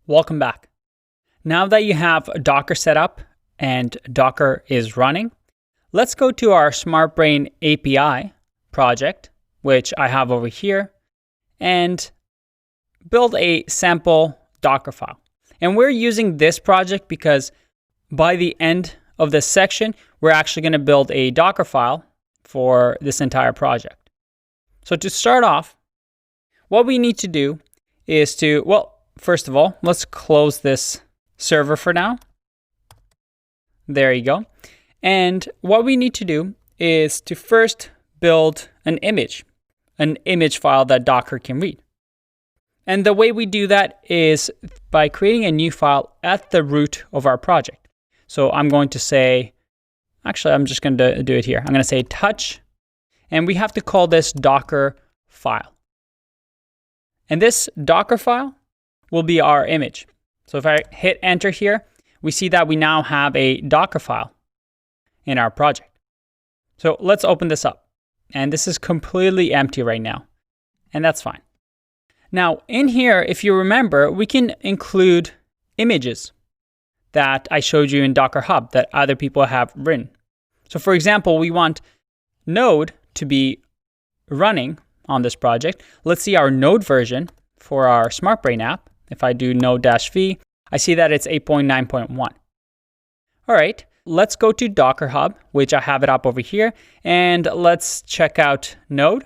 Welcome back. Now that you have Docker set up and Docker is running, let's go to our SmartBrain API project, which I have over here, and build a sample Docker file. And we're using this project because by the end of this section, we're actually going to build a Docker file for this entire project. So to start off, what we need to do is first of all, let's close this server for now. There you go. And what we need to do is to first build an image file that Docker can read. And the way we do that is by creating a new file at the root of our project. So I'm going to say, actually, I'm just going to do it here. I'm going to say touch, and we have to call this Docker file. And this Docker file will be our image. So if I hit enter here, we see that we now have a Docker file in our project. So let's open this up. And this is completely empty right now. And that's fine. Now in here, if you remember, we can include images that I showed you in Docker Hub that other people have written. So for example, we want Node to be running on this project. Let's see our Node version for our SmartBrain app. If I do node-v, I see that it's 8.9.1. All right, let's go to Docker Hub, which I have it up over here, and let's check out Node.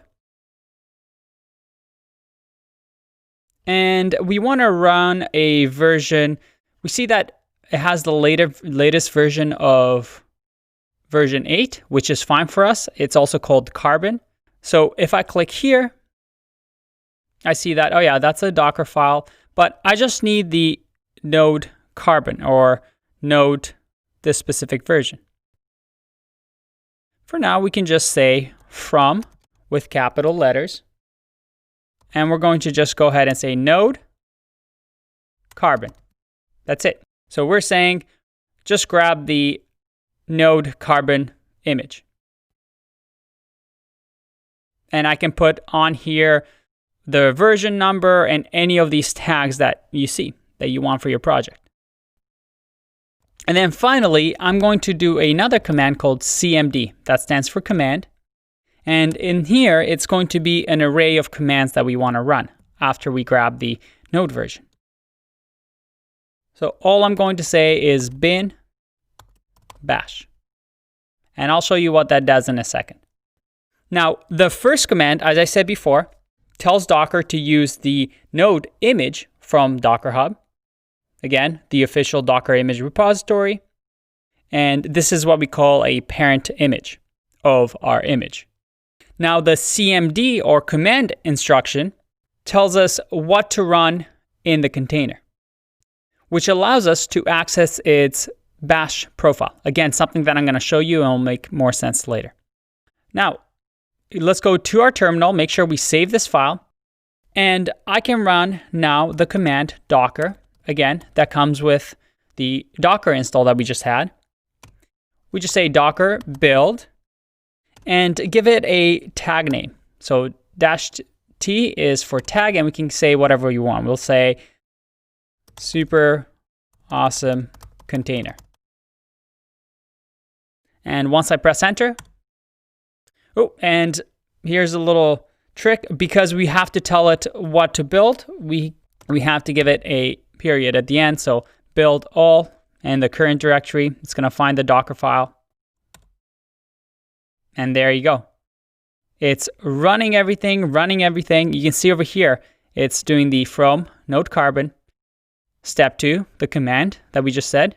And we want to run a version. We see that it has the latest version of version 8, which is fine for us. It's also called Carbon. So if I click here, I see that, oh yeah, that's a Docker file, but I just need the Node Carbon or Node this specific version. For now, we can just say from with capital letters, and we're going to just go ahead and say Node Carbon. That's it. So we're saying just grab the Node Carbon image. And I can put on here the version number and any of these tags that you see that you want for your project. And then finally, I'm going to do another command called CMD. That stands for command. And in here, it's going to be an array of commands that we want to run after we grab the Node version. So all I'm going to say is bin bash. And I'll show you what that does in a second. Now, the first command, as I said before, tells Docker to use the Node image from Docker Hub. Again, the official Docker image repository. And this is what we call a parent image of our image. Now, the CMD or command instruction tells us what to run in the container, which allows us to access its bash profile. Again, something that I'm going to show you and will make more sense later. Now, let's go to our terminal, make sure we save this file, and I can run now the command docker. Again, that comes with the Docker install that we just had. We just say docker build and give it a tag name. So -t is for tag, and we can say whatever you want. We'll say super awesome container. And once I press enter, oh, and here's a little trick. Because we have to tell it what to build, we have to give it a period at the end. So build all and the current directory. It's going to find the Docker file. And there you go. It's running everything. You can see over here, it's doing the from Node Carbon, step 2, the command that we just said.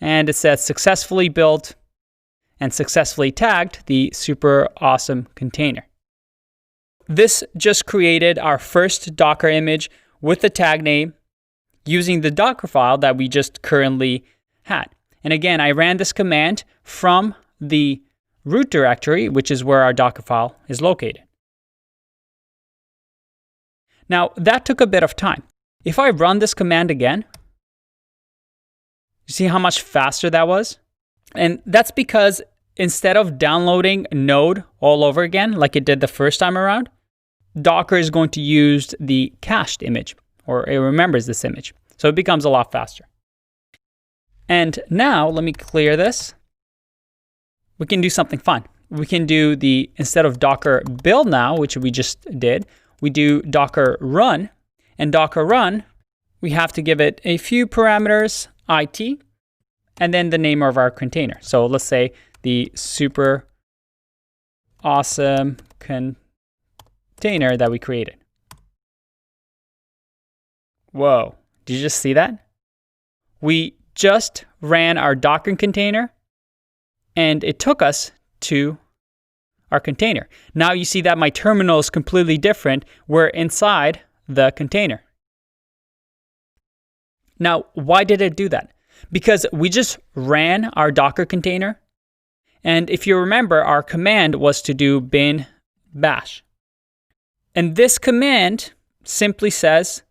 And it says successfully built and successfully tagged the super awesome container. This just created our first Docker image with the tag name using the Docker file that we just currently had. And again, I ran this command from the root directory, which is where our Docker file is located. Now, that took a bit of time. If I run this command again, you see how much faster that was? And that's because instead of downloading Node all over again, like it did the first time around, Docker is going to use the cached image or it remembers this image. So it becomes a lot faster. And now let me clear this. We can do something fun. We can do instead of Docker build now, which we just did, we do Docker run. And Docker run, we have to give it a few parameters, IT, and then the name of our container. So let's say the super awesome container that we created. Whoa, did you just see that? We just ran our Docker container and it took us to our container. Now you see that my terminal is completely different. We're inside the container. Now, why did it do that? Because we just ran our Docker container. And if you remember, our command was to do bin bash. And this command simply says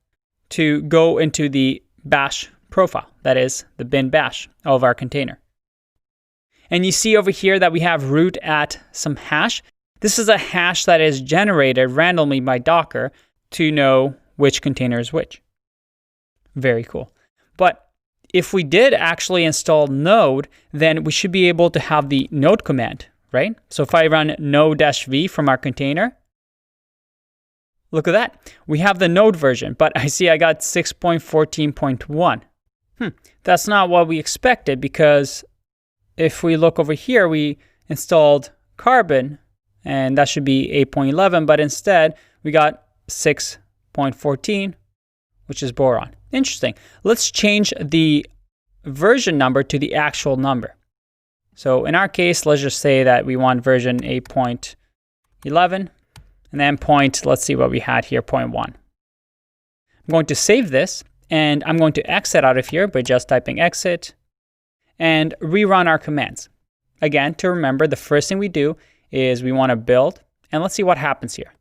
to go into the bash profile, that is the bin bash of our container. And you see over here that we have root at some hash. This is a hash that is generated randomly by Docker to know which container is which. Very cool. But if we did actually install node, then we should be able to have the node command, right? So if I run node-v from our container, look at that. We have the node version, but I see I got 6.14.1. That's not what we expected, because if we look over here, we installed Carbon, and that should be 8.11, but instead we got 6.14, which is Boron. Interesting. Let's change the version number to the actual number. So in our case, let's just say that we want version 8.11, and then let's see what we had here, 0.1. I'm going to save this, and I'm going to exit out of here by just typing exit, and rerun our commands. Again, to remember, the first thing we do is we want to build, and let's see what happens here.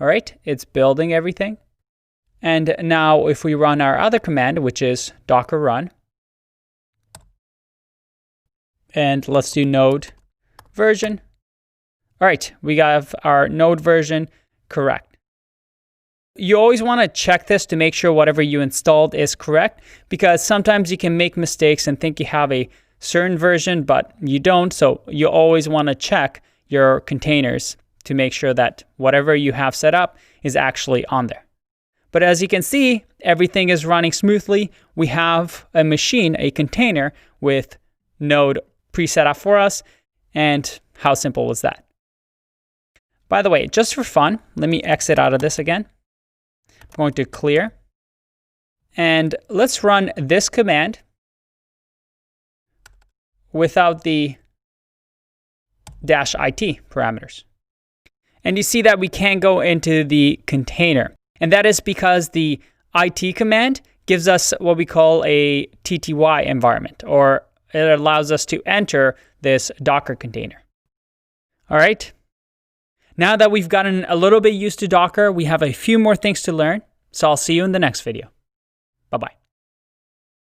All right, it's building everything. And now if we run our other command, which is docker run, and let's do node version. All right, we have our node version correct. You always want to check this to make sure whatever you installed is correct, because sometimes you can make mistakes and think you have a certain version, but you don't. So you always want to check your containers to make sure that whatever you have set up is actually on there. But as you can see, everything is running smoothly. We have a machine, a container with node preset up for us. And how simple was that? By the way, just for fun, let me exit out of this again. I'm going to clear. And let's run this command without the -it parameters. And you see that we can't go into the container. And that is because the IT command gives us what we call a TTY environment, or it allows us to enter this Docker container. All right. Now that we've gotten a little bit used to Docker, we have a few more things to learn. So I'll see you in the next video. Bye-bye.